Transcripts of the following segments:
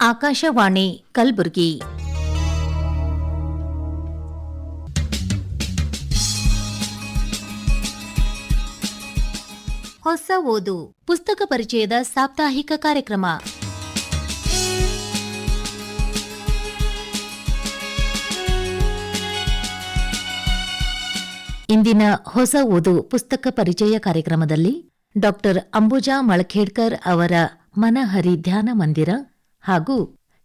ಆಕಾಶವಾಣಿ ಕಲಬುರಗಿ. ಹೊಸ ಓದು ಪುಸ್ತಕ ಪರಿಚಯದ ಸಾಪ್ತಾಹಿಕ ಕಾರ್ಯಕ್ರಮ. ಇಂದಿನ ಹೊಸ ಓದು ಪುಸ್ತಕ ಪರಿಚಯ ಕಾರ್ಯಕ್ರಮದಲ್ಲಿ ಡಾಕ್ಟರ್ ಅಂಬುಜಾ ಮಳಖೇಡ್ಕರ್ ಅವರ ಮನಹರಿ ಧ್ಯಾನ ಮಂದಿರ ಹಾಗೂ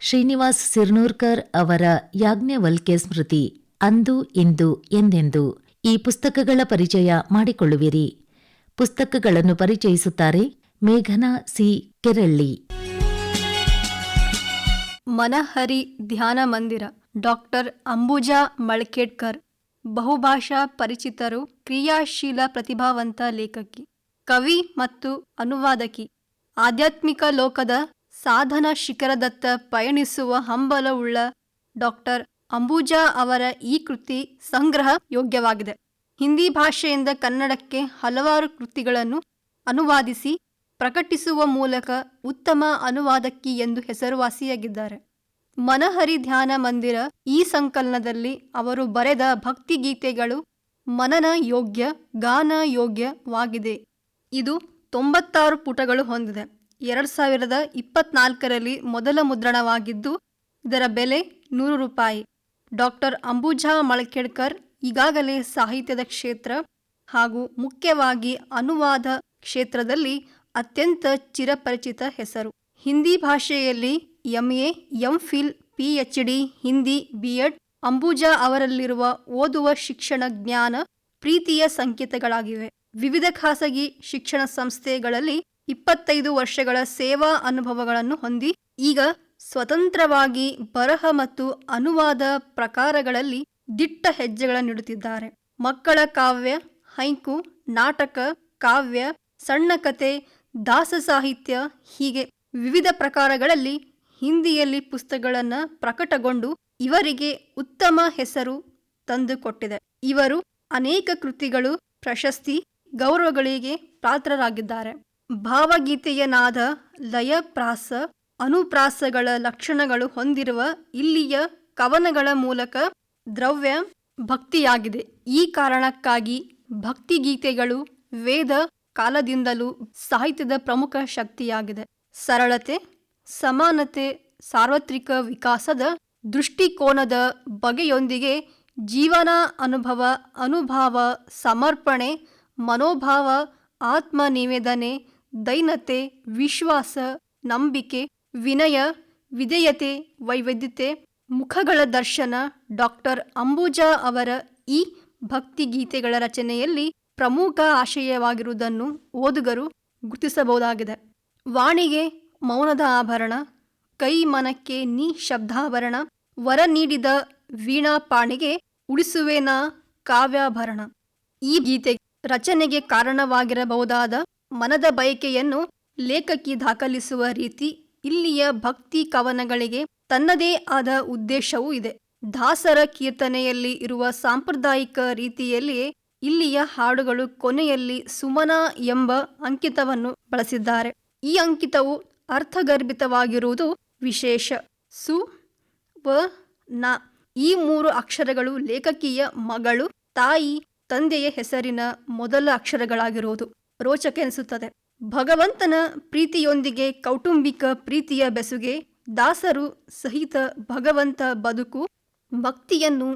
ಶ್ರೀನಿವಾಸ್ ಸಿರ್ನೂರ್ಕರ್ ಅವರ ಯಾಜ್ಞವಲ್ಕ್ಯ ಸ್ಮೃತಿ ಅಂದು ಇಂದು ಎಂದೆಂದು ಈ ಪುಸ್ತಕಗಳ ಪರಿಚಯ ಮಾಡಿಕೊಳ್ಳುವಿರಿ. ಪುಸ್ತಕಗಳನ್ನು ಪರಿಚಯಿಸುತ್ತಾರೆ ಮೇಘನಾ ಸಿ ಕೆರಳ್ಳಿ. ಮನಹರಿ ಧ್ಯಾನ ಮಂದಿರ, ಡಾಕ್ಟರ್ ಅಂಬುಜಾ ಮಳಖೇಡ್ಕರ್. ಬಹುಭಾಷಾ ಪರಿಚಿತರು, ಕ್ರಿಯಾಶೀಲ ಪ್ರತಿಭಾವಂತ ಲೇಖಕಿ, ಕವಿ ಮತ್ತು ಅನುವಾದಕಿ. ಆಧ್ಯಾತ್ಮಿಕ ಲೋಕದ ಸಾಧನ ಶಿಖರದತ್ತ ಪಯಣಿಸುವ ಹಂಬಲವುಳ್ಳ ಡಾಕ್ಟರ್ ಅಂಬುಜಾ ಅವರ ಈ ಕೃತಿ ಸಂಗ್ರಹ ಯೋಗ್ಯವಾಗಿದೆ. ಹಿಂದಿ ಭಾಷೆಯಿಂದ ಕನ್ನಡಕ್ಕೆ ಹಲವಾರು ಕೃತಿಗಳನ್ನು ಅನುವಾದಿಸಿ ಪ್ರಕಟಿಸುವ ಮೂಲಕ ಉತ್ತಮ ಅನುವಾದಕಿ ಎಂದು ಹೆಸರುವಾಸಿಯಾಗಿದ್ದಾರೆ. ಮನಹರಿ ಧ್ಯಾನ ಮಂದಿರ ಈ ಸಂಕಲನದಲ್ಲಿ ಅವರು ಬರೆದ ಭಕ್ತಿಗೀತೆಗಳು ಮನನ ಯೋಗ್ಯ, ಗಾನ ಯೋಗ್ಯವಾಗಿದೆ. ಇದು 96 ಪುಟಗಳು ಹೊಂದಿದೆ. 2024ರಲ್ಲಿ ಮೊದಲ ಮುದ್ರಣವಾಗಿದ್ದು ಇದರ ಬೆಲೆ ₹100. ಡಾಕ್ಟರ್ ಅಂಬುಜಾ ಮಳಖೇಡ್ಕರ್ ಈಗಾಗಲೇ ಸಾಹಿತ್ಯದ ಕ್ಷೇತ್ರ ಹಾಗೂ ಮುಖ್ಯವಾಗಿ ಅನುವಾದ ಕ್ಷೇತ್ರದಲ್ಲಿ ಅತ್ಯಂತ ಚಿರಪರಿಚಿತ ಹೆಸರು. ಹಿಂದಿ ಭಾಷೆಯಲ್ಲಿ MA, MPhil, PhD, Hindi B.Ed. Ambuja ಅವರಲ್ಲಿರುವ ಓದುವ ಶಿಕ್ಷಣ ಜ್ಞಾನ, ಪ್ರೀತಿಯ ಸಂಕೇತಗಳಾಗಿವೆ. ವಿವಿಧ ಖಾಸಗಿ ಶಿಕ್ಷಣ ಸಂಸ್ಥೆಗಳಲ್ಲಿ 25 ವರ್ಷಗಳ ಸೇವಾ ಅನುಭವಗಳನ್ನು ಹೊಂದಿ ಈಗ ಸ್ವತಂತ್ರವಾಗಿ ಬರಹ ಮತ್ತು ಅನುವಾದ ಪ್ರಕಾರಗಳಲ್ಲಿ ದಿಟ್ಟ ಹೆಜ್ಜೆಗಳನ್ನಿಡುತ್ತಿದ್ದಾರೆ. ಮಕ್ಕಳ ಕಾವ್ಯ, ಹೈಕು, ನಾಟಕ, ಕಾವ್ಯ, ಸಣ್ಣ ಕತೆ, ದಾಸ ಸಾಹಿತ್ಯ ಹೀಗೆ ವಿವಿಧ ಪ್ರಕಾರಗಳಲ್ಲಿ ಹಿಂದಿಯಲ್ಲಿ ಪುಸ್ತಕಗಳನ್ನು ಪ್ರಕಟಗೊಂಡು ಇವರಿಗೆ ಉತ್ತಮ ಹೆಸರು ತಂದುಕೊಟ್ಟಿದೆ. ಇವರು ಅನೇಕ ಕೃತಿಗಳು, ಪ್ರಶಸ್ತಿ, ಗೌರವಗಳಿಗೆ ಪಾತ್ರರಾಗಿದ್ದಾರೆ. ಭಾವಗೀತೆಯ ನಾದ, ಲಯ, ಪ್ರಾಸ, ಅನುಪ್ರಾಸಗಳ ಲಕ್ಷಣಗಳು ಹೊಂದಿರುವ ಇಲ್ಲಿಯ ಕವನಗಳ ಮೂಲಕ ದ್ರವ್ಯ ಭಕ್ತಿಯಾಗಿದೆ. ಈ ಕಾರಣಕ್ಕಾಗಿ ಭಕ್ತಿಗೀತೆಗಳು ವೇದ ಕಾಲದಿಂದಲೂ ಸಾಹಿತ್ಯದ ಪ್ರಮುಖ ಶಕ್ತಿಯಾಗಿದೆ. ಸರಳತೆ, ಸಮಾನತೆ, ಸಾರ್ವತ್ರಿಕ ವಿಕಾಸದ ದೃಷ್ಟಿಕೋನದ ಬಗೆಯೊಂದಿಗೆ ಜೀವನ ಅನುಭವ, ಅನುಭಾವ, ಸಮರ್ಪಣೆ, ಮನೋಭಾವ, ಆತ್ಮ ನಿವೇದನೆ, ದೈನತೆ, ವಿಶ್ವಾಸ, ನಂಬಿಕೆ, ವಿನಯ, ವಿಧೇಯತೆ, ವೈವಿಧ್ಯತೆ, ಮುಖಗಳ ದರ್ಶನ. ಡಾಕ್ಟರ್ ಅಂಬುಜಾ ಅವರ ಈ ಭಕ್ತಿಗೀತೆಗಳ ರಚನೆಯಲ್ಲಿ ಪ್ರಮುಖ ಆಶಯವಾಗಿರುವುದನ್ನು ಓದುಗರು ಗುರುತಿಸಬಹುದಾಗಿದೆ. ವಾಣಿಗೆ ಮೌನದ ಆಭರಣ, ಕೈ ಮನಕ್ಕೆ ನೀ ಶಬ್ದಾಭರಣ, ವರ ನೀಡಿದ ವೀಣಾಪಾಣಿಗೆ ಉಳಿಸುವೆನ ಕಾವ್ಯಾಭರಣ. ಈ ಗೀತೆ ರಚನೆಗೆ ಕಾರಣವಾಗಿರಬಹುದಾದ ಮನದ ಬಯಕೆಯನ್ನು ಲೇಖಕಿ ದಾಖಲಿಸುವ ರೀತಿ ಇಲ್ಲಿಯ ಭಕ್ತಿ ಕವನಗಳಿಗೆ ತನ್ನದೇ ಆದ ಉದ್ದೇಶವೂ ಇದೆ. ದಾಸರ ಕೀರ್ತನೆಯಲ್ಲಿ ಇರುವ ಸಾಂಪ್ರದಾಯಿಕ ರೀತಿಯಲ್ಲಿಯೇ ಇಲ್ಲಿಯ ಹಾಡುಗಳು ಕೊನೆಯಲ್ಲಿ ಸುಮನ ಎಂಬ ಅಂಕಿತವನ್ನು ಬಳಸಿದ್ದಾರೆ. ಈ ಅಂಕಿತವು ಅರ್ಥಗರ್ಭಿತವಾಗಿರುವುದು ವಿಶೇಷ. ಸು, ವ, ನ ಈ 3 ಅಕ್ಷರಗಳು ಲೇಖಕಿಯ ಮಗಳು, ತಾಯಿ, ತಂದೆಯ ಹೆಸರಿನ ಮೊದಲ ಅಕ್ಷರಗಳಾಗಿರುವುದು ರೋಚಕ ಎನಿಸುತ್ತದೆ. ಭಗವಂತನ ಪ್ರೀತಿಯೊಂದಿಗೆ ಕೌಟುಂಬಿಕ ಪ್ರೀತಿಯ ಬೆಸುಗೆ, ದಾಸರು ಸಹಿತ ಭಗವಂತ ಬದುಕು, ಭಕ್ತಿಯನ್ನು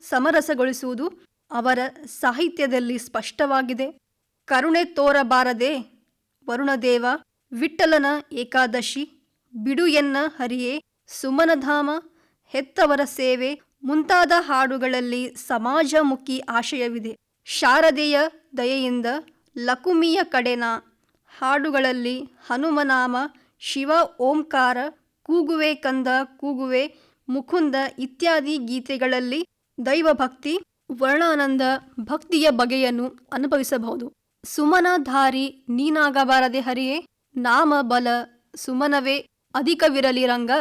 ಸಮರಸಗೊಳಿಸುವುದು ಅವರ ಸಾಹಿತ್ಯದಲ್ಲಿ ಸ್ಪಷ್ಟವಾಗಿದೆ. ಕರುಣೆ ತೋರಬಾರದೆ ವರುಣದೇವ, ವಿಠ್ಠಲನ ಏಕಾದಶಿ, ಬಿಡು ಎನ್ನ ಹರಿಯೇ, ಸುಮನಧಾಮ, ಹೆತ್ತವರ ಸೇವೆ ಮುಂತಾದ ಹಾಡುಗಳಲ್ಲಿ ಸಮಾಜಮುಖಿ ಆಶಯವಿದೆ. ಶಾರದೆಯ ದಯೆಯಿಂದ ಲಕುಮಿಯ ಕಡೆನ ಹಾಡುಗಳಲ್ಲಿ ಹನುಮನಾಮ, ಶಿವ ಓಂಕಾರ, ಕೂಗುವೆ ಕಂದ ಕೂಗುವೆ ಮುಕುಂದ ಇತ್ಯಾದಿ ಗೀತೆಗಳಲ್ಲಿ ದೈವಭಕ್ತಿ, ವರ್ಣಾನಂದ, ಭಕ್ತಿಯ ಬಗೆಯನ್ನು ಅನುಭವಿಸಬಹುದು. ಸುಮನಧಾರಿ ನೀನಾಗಬಾರದೆ ಹರಿಯೇ, ನಾಮ ಬಲ ಸುಮನವೇ ಅಧಿಕವಿರಲಿ ರಂಗ,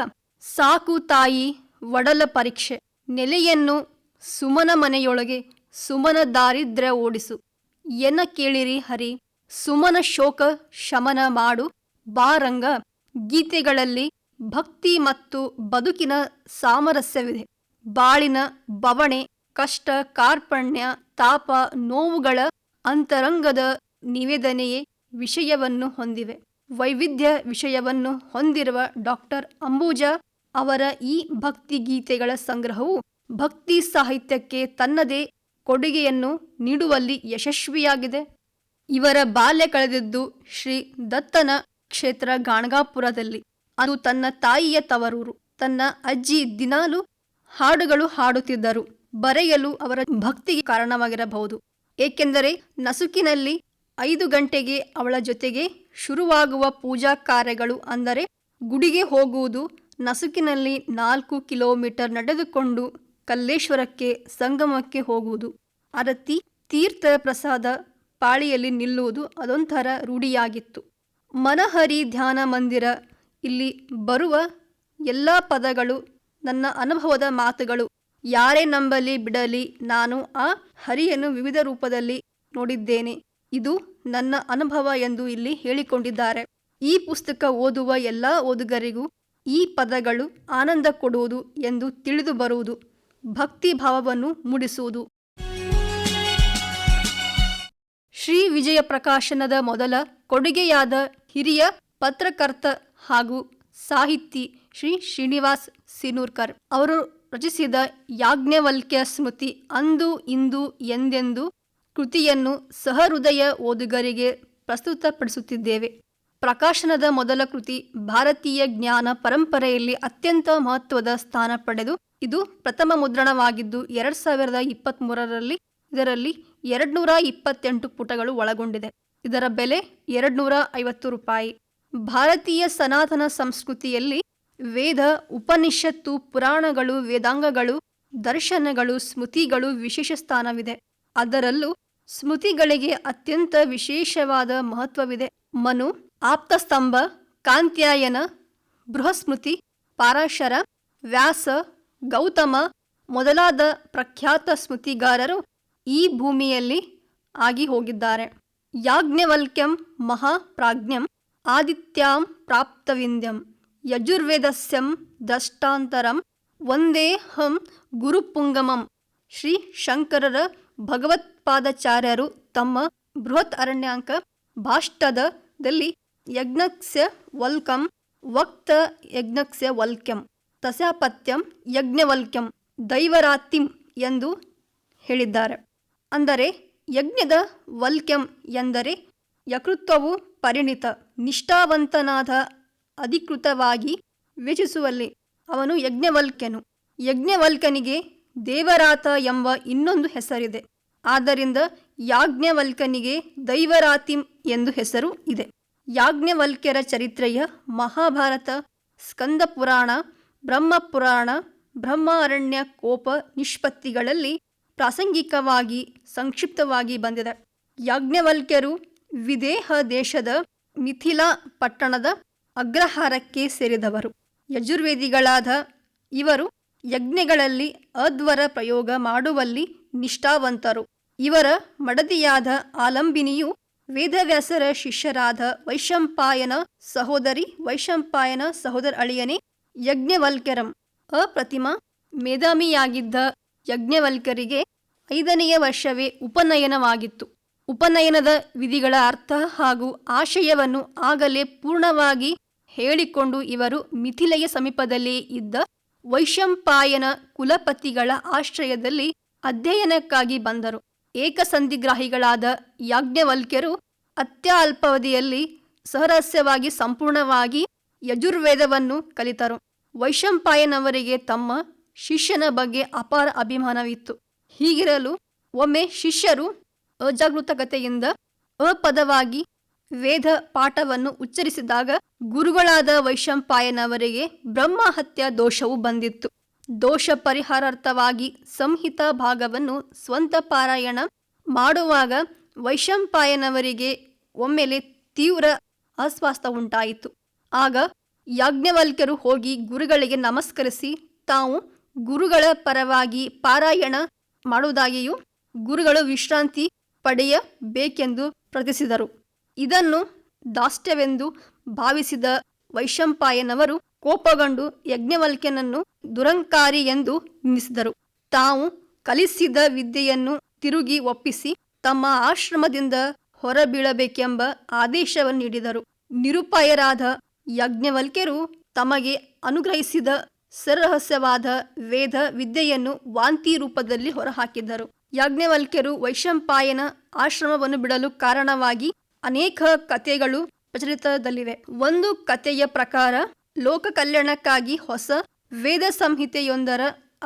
ಸಾಕು ತಾಯಿ ಒಡಲ ಪರೀಕ್ಷೆ, ನೆಲೆಯನ್ನು ಸುಮನ ಮನೆಯೊಳಗೆ, ಸುಮನ ದಾರಿದ್ರ್ಯ ಓಡಿಸು ಎನ್ನ ಕೇಳಿರಿ ಹರಿ, ಸುಮನ ಶೋಕ ಶಮನ ಮಾಡು, ಬಾರಂಗ ಗೀತೆಗಳಲ್ಲಿ ಭಕ್ತಿ ಮತ್ತು ಬದುಕಿನ ಸಾಮರಸ್ಯವಿದೆ. ಬಾಳಿನ ಬವಣೆ, ಕಷ್ಟ, ಕಾರ್ಪಣ್ಯ, ತಾಪ, ನೋವುಗಳ ಅಂತರಂಗದ ನಿವೇದನೆಯೇ ವಿಷಯವನ್ನು ಹೊಂದಿವೆ. ವೈವಿಧ್ಯ ವಿಷಯವನ್ನು ಹೊಂದಿರುವ ಡಾಕ್ಟರ್ ಅಂಬುಜಾ ಅವರ ಈ ಭಕ್ತಿಗೀತೆಗಳ ಸಂಗ್ರಹವು ಭಕ್ತಿ ಸಾಹಿತ್ಯಕ್ಕೆ ತನ್ನದೇ ಕೊಡುಗೆಯನ್ನು ನೀಡುವಲ್ಲಿ ಯಶಸ್ವಿಯಾಗಿದೆ. ಇವರ ಬಾಲ್ಯ ಕಳೆದಿದ್ದು ಶ್ರೀ ದತ್ತನ ಕ್ಷೇತ್ರ ಗಾಣಗಾಪುರದಲ್ಲಿ. ಅದು ತನ್ನ ತಾಯಿಯ ತವರೂರು. ತನ್ನ ಅಜ್ಜಿ ದಿನಾಲು ಹಾಡುಗಳು ಹಾಡುತ್ತಿದ್ದರು. ಬರೆಯಲು ಅವರ ಭಕ್ತಿಗೆ ಕಾರಣವಾಗಿರಬಹುದು. ಏಕೆಂದರೆ ನಸುಕಿನಲ್ಲಿ 5 ಗಂಟೆಗೆ ಅವಳ ಜೊತೆಗೆ ಶುರುವಾಗುವ ಪೂಜಾ ಕಾರ್ಯಗಳು, ಅಂದರೆ ಗುಡಿಗೆ ಹೋಗುವುದು, ನಸುಕಿನಲ್ಲಿ 4 ಕಿಲೋಮೀಟರ್ ನಡೆದುಕೊಂಡು ಕಲ್ಲೇಶ್ವರಕ್ಕೆ ಸಂಗಮಕ್ಕೆ ಹೋಗುವುದು, ಆರತಿ, ತೀರ್ಥ ಪ್ರಸಾದ ಪಾಳಿಯಲ್ಲಿ ನಿಲ್ಲುವುದು ಅದೊಂಥರ ರೂಢಿಯಾಗಿತ್ತು. ಮನಹರಿ ಧ್ಯಾನ ಮಂದಿರ, ಇಲ್ಲಿ ಬರುವ ಎಲ್ಲ ಪದಗಳು ನನ್ನ ಅನುಭವದ ಮಾತುಗಳು. ಯಾರೇ ನಂಬಲಿ ಬಿಡಲಿ, ನಾನು ಆ ಹರಿಯನ್ನು ವಿವಿಧ ರೂಪದಲ್ಲಿ ನೋಡಿದ್ದೇನೆ. ಇದು ನನ್ನ ಅನುಭವ ಎಂದು ಇಲ್ಲಿ ಹೇಳಿಕೊಂಡಿದ್ದಾರೆ. ಈ ಪುಸ್ತಕ ಓದುವ ಎಲ್ಲ ಓದುಗರಿಗೂ ಈ ಪದಗಳು ಆನಂದ ಕೊಡುವುದು ಎಂದು ತಿಳಿದು ಬರುವುದು, ಭಕ್ತಿ ಭಾವವನ್ನು ಮೂಡಿಸುವುದು. ಶ್ರೀ ವಿಜಯ ಪ್ರಕಾಶನದ ಮೊದಲ ಕೊಡುಗೆಯಾದ ಹಿರಿಯ ಪತ್ರಕರ್ತ ಹಾಗೂ ಸಾಹಿತಿ ಶ್ರೀ ಶ್ರೀನಿವಾಸ್ ಸಿನೂರ್ಕರ್ ಅವರು ರಚಿಸಿದ ಯಾಜ್ಞವಲ್ಕ್ಯ ಸ್ಮೃತಿ ಅಂದು ಇಂದು ಎಂದೆಂದು ಕೃತಿಯನ್ನು ಸಹೃದಯ ಓದುಗರಿಗೆ ಪ್ರಸ್ತುತಪಡಿಸುತ್ತಿದ್ದೇವೆ. ಪ್ರಕಾಶನದ ಮೊದಲ ಕೃತಿ ಭಾರತೀಯ ಜ್ಞಾನ ಪರಂಪರೆಯಲ್ಲಿ ಅತ್ಯಂತ ಮಹತ್ವದ ಸ್ಥಾನ ಪಡೆದು ಇದು ಪ್ರಥಮ ಮುದ್ರಣವಾಗಿದ್ದು 2023ರಲ್ಲಿ ಇದರಲ್ಲಿ 228 ಪುಟಗಳು ಒಳಗೊಂಡಿದೆ. ಇದರ ಬೆಲೆ 250 ರೂಪಾಯಿ. ಭಾರತೀಯ ಸನಾತನ ಸಂಸ್ಕೃತಿಯಲ್ಲಿ ವೇದ, ಉಪನಿಷತ್ತು, ಪುರಾಣಗಳು, ವೇದಾಂಗಗಳು, ದರ್ಶನಗಳು, ಸ್ಮೃತಿಗಳು ವಿಶೇಷ ಸ್ಥಾನವಿದೆ. ಅದರಲ್ಲೂ ಸ್ಮೃತಿಗಳಿಗೆ ಅತ್ಯಂತ ವಿಶೇಷವಾದ ಮಹತ್ವವಿದೆ. ಮನು, ಆಪ್ತಸ್ತಂಭ, ಕಾಂತ್ಯಾಯನ, ಬೃಹಸ್ಮೃತಿ, ಪಾರಾಶರ, ವ್ಯಾಸ, ಗೌತಮ ಮೊದಲಾದ ಪ್ರಖ್ಯಾತ ಸ್ಮೃತಿಗಾರರು ಈ ಭೂಮಿಯಲ್ಲಿ ಆಗಿ ಹೋಗಿದ್ದಾರೆ. ಯಾಜ್ಞವಲ್ಕ್ಯಂ ಮಹಾಪ್ರಾಜ್ಞಂ ಆದಿತ್ಯಾಂ ಪ್ರಾಪ್ತವಿಂದ್ಯಂ ಯಜುರ್ವೇದಸ್ಯಂ ದಷ್ಟಾಂತರಂ ವಂದೇಹಂ ಗುರುಪುಂಗಮಂ. ಶ್ರೀ ಶಂಕರರ ಭಗವತ್ಪಾದಾಚಾರ್ಯರು ತಮ್ಮ ಬೃಹತ್ ಅರಣ್ಯಾಂಕ ಭಾಷ್ಟದಲ್ಲಿ ಯಜ್ಞಸ್ಯ ವಲ್ಕಂ ವಕ್ತ ಯಜ್ಞಸ್ಯ ವಲ್ಕ್ಯಂ ತಸ್ಯಾಪತ್ಯಂ ಯಜ್ಞವಲ್ಕ್ಯಂ ದೈವರಾತಿಂ ಎಂದು ಹೇಳಿದ್ದಾರೆ. ಅಂದರೆ ಯಜ್ಞದ ವಲ್ಕ್ಯಂ ಎಂದರೆ ಯಕೃತ್ವವು ಪರಿಣಿತ ನಿಷ್ಠಾವಂತನಾದ ಅಧಿಕೃತವಾಗಿ ವಿವೇಚಿಸುವಲ್ಲಿ ಅವನು ಯಜ್ಞವಲ್ಕ್ಯನು. ಯಜ್ಞವಲ್ಕ್ಯನಿಗೆ ದೇವರಾತ ಎಂಬ ಇನ್ನೊಂದು ಹೆಸರಿದೆ. ಆದ್ದರಿಂದ ಯಾಜ್ಞವಲ್ಕ್ಯನಿಗೆ ದೈವರಾತಿಂ ಎಂದು ಹೆಸರು ಇದೆ. ಯಾಜ್ಞವಲ್ಕ್ಯರ ಚರಿತ್ರೆಯ ಮಹಾಭಾರತ, ಸ್ಕಂದ ಪುರಾಣ, ಬ್ರಹ್ಮಪುರಾಣ, ಬ್ರಹ್ಮಾರಣ್ಯ ಕೋಪ ನಿಷ್ಪತ್ತಿಗಳಲ್ಲಿ ಪ್ರಾಸಂಗಿಕವಾಗಿ ಸಂಕ್ಷಿಪ್ತವಾಗಿ ಬಂದಿದೆ. ಯಾಜ್ಞವಲ್ಕ್ಯರು ವಿದೇಹ ದೇಶದ ಮಿಥಿಲಾ ಪಟ್ಟಣದ ಅಗ್ರಹಾರಕ್ಕೆ ಸೇರಿದವರು. ಯಜುರ್ವೇದಿಗಳಾದ ಇವರು ಯಜ್ಞಗಳಲ್ಲಿ ಅದ್ವರ ಪ್ರಯೋಗ ಮಾಡುವಲ್ಲಿ ನಿಷ್ಠಾವಂತರು. ಇವರ ಮಡದಿಯಾದ ಆಲಂಬಿನಿಯು ವೇದವ್ಯಾಸರ ಶಿಷ್ಯರಾದ ವೈಶಂಪಾಯನ ಸಹೋದರಿ. ವೈಶಂಪಾಯನ ಸಹೋದರ ಅಳಿಯನೇ ಯಜ್ಞವಲ್ಕ್ಯರಂ. ಅಪ್ರತಿಮ ಮೇಧಾಮಿಯಾಗಿದ್ದ ಯಜ್ಞವಲ್ಕ್ಯರಿಗೆ 5ನೆಯ ವರ್ಷವೇ ಉಪನಯನವಾಗಿತ್ತು. ಉಪನಯನದ ವಿಧಿಗಳ ಅರ್ಥ ಹಾಗೂ ಆಶಯವನ್ನು ಆಗಲೇ ಪೂರ್ಣವಾಗಿ ಹೇಳಿಕೊಂಡು ಇವರು ಮಿಥಿಲೆಯ ಸಮೀಪದಲ್ಲಿಯೇ ಇದ್ದ ವೈಶಂಪಾಯನ ಕುಲಪತಿಗಳ ಆಶ್ರಯದಲ್ಲಿ ಅಧ್ಯಯನಕ್ಕಾಗಿ ಬಂದರು. ಏಕಸಂಧಿಗ್ರಾಹಿಗಳಾದ ಯಾಜ್ಞವಲ್ಕ್ಯರು ಅತ್ಯಲ್ಪಾವಧಿಯಲ್ಲಿ ಸಹರಸ್ಯವಾಗಿ ಸಂಪೂರ್ಣವಾಗಿ ಯಜುರ್ವೇದವನ್ನು ಕಲಿತರು. ವೈಶಂಪಾಯನವರಿಗೆ ತಮ್ಮ ಶಿಷ್ಯನ ಬಗ್ಗೆ ಅಪಾರ ಅಭಿಮಾನವಿತ್ತು. ಹೀಗಿರಲು ಒಮ್ಮೆ ಶಿಷ್ಯರು ಅಜಾಗೃತಕತೆಯಿಂದ ಅಪದವಾಗಿ ವೇದ ಪಾಠವನ್ನು ಉಚ್ಚರಿಸಿದಾಗ ಗುರುಗಳಾದ ವೈಶಂಪಾಯನವರಿಗೆ ಬ್ರಹ್ಮಹತ್ಯ ದೋಷವು ಬಂದಿತ್ತು. ದೋಷ ಪರಿಹಾರಾರ್ಥವಾಗಿ ಸಂಹಿತಾ ಭಾಗವನ್ನು ಸ್ವಂತ ಪಾರಾಯಣ ಮಾಡುವಾಗ ವೈಶಂಪಾಯನವರಿಗೆ ಒಮ್ಮೆಲೆ ತೀವ್ರ ಅಸ್ವಾಸ್ಥ್ಯ ಉಂಟಾಯಿತು. ಆಗ ಯಾಜ್ಞವಲ್ಕ್ಯರು ಹೋಗಿ ಗುರುಗಳಿಗೆ ನಮಸ್ಕರಿಸಿ ತಾವು ಗುರುಗಳ ಪರವಾಗಿ ಪಾರಾಯಣ ಮಾಡುವುದಾಗಿಯೂ ಗುರುಗಳು ವಿಶ್ರಾಂತಿ ಪಡೆಯಬೇಕೆಂದು ಪ್ರಾರ್ಥಿಸಿದರು. ಇದನ್ನು ದಾಷ್ಟ್ಯವೆಂದು ಭಾವಿಸಿದ ವೈಶಂಪಾಯನವರು ಕೋಪಗೊಂಡು ಯಾಜ್ಞವಲ್ಕ್ಯನನ್ನು ದುರಂಕಾರಿ ಎಂದು ನಿಂದಿಸಿದರು. ತಾವು ಕಲಿಸಿದ ವಿದ್ಯೆಯನ್ನು ತಿರುಗಿ ಒಪ್ಪಿಸಿ ತಮ್ಮ ಆಶ್ರಮದಿಂದ ಹೊರಬೀಳಬೇಕೆಂಬ ಆದೇಶವನ್ನು ನೀಡಿದರು. ನಿರುಪಾಯರಾದ ಯಾಜ್ಞವಲ್ಕ್ಯರು ತಮಗೆ ಅನುಗ್ರಹಿಸಿದ ಸರಹಸ್ಯವಾದ ವೇದ ವಿದ್ಯೆಯನ್ನು ವಾಂತಿ ರೂಪದಲ್ಲಿ ಹೊರಹಾಕಿದ್ದರು. ಯಾಜ್ಞವಲ್ಕ್ಯರು ವೈಶಂಪಾಯನ ಆಶ್ರಮವನ್ನು ಬಿಡಲು ಕಾರಣವಾಗಿ ಅನೇಕ ಕಥೆಗಳು ಪ್ರಚಲಿತದಲ್ಲಿವೆ. ಒಂದು ಕಥೆಯ ಪ್ರಕಾರ ಲೋಕ ಕಲ್ಯಾಣಕ್ಕಾಗಿ ಹೊಸ ವೇದ ಸಂಹಿತೆಯೊಂದರ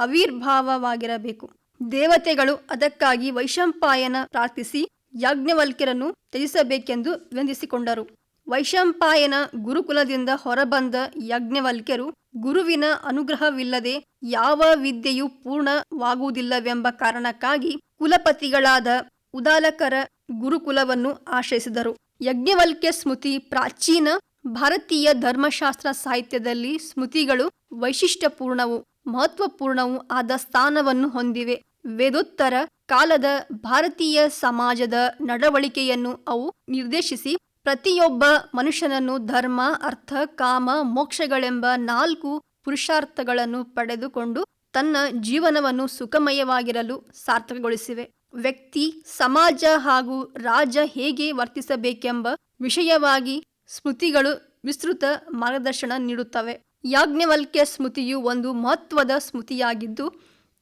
ಆವಿರ್ಭಾವವಾಗಿರಬೇಕು. ದೇವತೆಗಳು ಅದಕ್ಕಾಗಿ ವೈಶಂಪಾಯನ ಪ್ರಾರ್ಥಿಸಿ ಯಾಜ್ಞವಲ್ಕ್ಯರನ್ನು ತ್ಯಜಿಸಬೇಕೆಂದು ವಿನಂತಿಸಿಕೊಂಡರು. ವೈಶಂಪಾಯನ ಗುರುಕುಲದಿಂದ ಹೊರಬಂದ ಯಾಜ್ಞವಲ್ಕ್ಯರು ಗುರುವಿನ ಅನುಗ್ರಹವಿಲ್ಲದೆ ಯಾವ ವಿದ್ಯೆಯೂ ಪೂರ್ಣವಾಗುವುದಿಲ್ಲವೆಂಬ ಕಾರಣಕ್ಕಾಗಿ ಕುಲಪತಿಗಳಾದ ಉದಾಲಕರ ಗುರುಕುಲವನ್ನು ಆಶ್ರಯಿಸಿದರು. ಯಾಜ್ಞವಲ್ಕ್ಯ ಸ್ಮೃತಿ ಪ್ರಾಚೀನ ಭಾರತೀಯ ಧರ್ಮಶಾಸ್ತ್ರ ಸಾಹಿತ್ಯದಲ್ಲಿ ಸ್ಮೃತಿಗಳು ವೈಶಿಷ್ಟ್ಯಪೂರ್ಣವೂ ಮಹತ್ವಪೂರ್ಣವೂ ಆದ ಸ್ಥಾನವನ್ನು ಹೊಂದಿವೆ. ವೇದೋತ್ತರ ಕಾಲದ ಭಾರತೀಯ ಸಮಾಜದ ನಡವಳಿಕೆಯನ್ನು ಅವು ನಿರ್ದೇಶಿಸಿ ಪ್ರತಿಯೊಬ್ಬ ಮನುಷ್ಯನನ್ನು ಧರ್ಮ, ಅರ್ಥ, ಕಾಮ, ಮೋಕ್ಷಗಳೆಂಬ 4 ಪುರುಷಾರ್ಥಗಳನ್ನು ಪಡೆದುಕೊಂಡು ತನ್ನ ಜೀವನವನ್ನು ಸುಖಮಯವಾಗಿರಲು ಸಾರ್ಥಕಗೊಳಿಸಿವೆ. ವ್ಯಕ್ತಿ, ಸಮಾಜ ಹಾಗೂ ರಾಜ ಹೇಗೆ ವರ್ತಿಸಬೇಕೆಂಬ ವಿಷಯವಾಗಿ ಸ್ಮೃತಿಗಳು ವಿಸ್ತೃತ ಮಾರ್ಗದರ್ಶನ ನೀಡುತ್ತವೆ. ಯಾಜ್ಞವಲ್ಕ್ಯ ಸ್ಮೃತಿಯು ಒಂದು ಮಹತ್ವದ ಸ್ಮೃತಿಯಾಗಿದ್ದು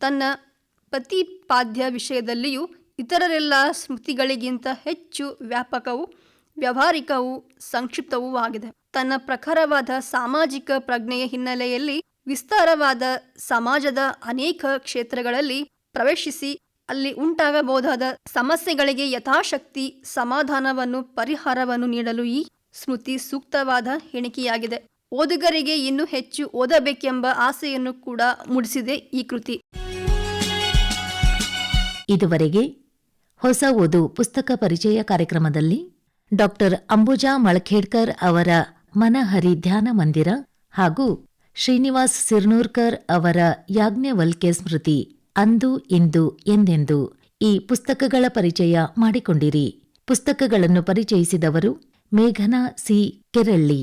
ತನ್ನ ಪ್ರತಿಪಾದ್ಯ ವಿಷಯದಲ್ಲಿಯೂ ಇತರರೆಲ್ಲ ಸ್ಮೃತಿಗಳಿಗಿಂತ ಹೆಚ್ಚು ವ್ಯಾಪಕವೂ ವ್ಯಾವಹಾರಿಕವೂ ಸಂಕ್ಷಿಪ್ತವೂ ಆಗಿದೆ. ತನ್ನ ಪ್ರಖರವಾದ ಸಾಮಾಜಿಕ ಪ್ರಜ್ಞೆಯ ಹಿನ್ನೆಲೆಯಲ್ಲಿ ವಿಸ್ತಾರವಾದ ಸಮಾಜದ ಅನೇಕ ಕ್ಷೇತ್ರಗಳಲ್ಲಿ ಪ್ರವೇಶಿಸಿ ಅಲ್ಲಿ ಉಂಟಾಗಬಹುದಾದ ಸಮಸ್ಯೆಗಳಿಗೆ ಯಥಾಶಕ್ತಿ ಸಮಾಧಾನವನ್ನು ಪರಿಹಾರವನ್ನು ನೀಡಲು ಈ ಸ್ಮೃತಿ ಸೂಕ್ತವಾದ ಎಣಿಕೆಯಾಗಿದೆ. ಓದುಗರಿಗೆ ಇನ್ನೂ ಹೆಚ್ಚು ಓದಬೇಕೆಂಬ ಆಸೆಯನ್ನು ಕೂಡ ಮೂಡಿಸಿದೆ ಈ ಕೃತಿ. ಇದುವರೆಗೆ ಹೊಸ ಓದು ಪುಸ್ತಕ ಪರಿಚಯ ಕಾರ್ಯಕ್ರಮದಲ್ಲಿ ಡಾಕ್ಟರ್ ಅಂಬುಜಾ ಮಳಖೇಡ್ಕರ್ ಅವರ ಮನಹರಿ ಧ್ಯಾನ ಮಂದಿರ ಹಾಗೂ ಶ್ರೀನಿವಾಸ್ ಸಿರ್ನೂರ್ಕರ್ ಅವರ ಯಾಜ್ಞವಲ್ಕ್ಯ ಸ್ಮೃತಿ ಅಂದು ಇಂದು ಎಂದೆಂದು ಈ ಪುಸ್ತಕಗಳ ಪರಿಚಯ ಮಾಡಿಕೊಂಡಿರಿ. ಪುಸ್ತಕಗಳನ್ನು ಪರಿಚಯಿಸಿದವರು ಮೇಘನಾ ಸಿ ಕೆರಳ್ಳಿ.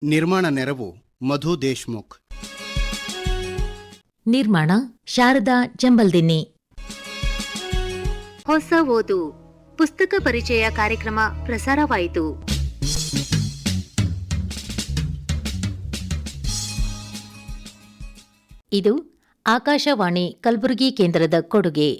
ನಿರ್ಮಾಣ ನೆರವು ಮಧು ದೇಶ್ಮುಖ್. ನಿರ್ಮಾಣ ಶಾರದಾ ಜಂಬಲ್ದಿನ್ನಿ. ಹೊಸ ಓದು ಪುಸ್ತಕ ಪರಿಚಯ ಕಾರ್ಯಕ್ರಮ ಪ್ರಸಾರವಾಯಿತು. ಇದು ಆಕಾಶವಾಣಿ ಕಲಬುರಗಿ ಕೇಂದ್ರದ ಕೊಡುಗೆ.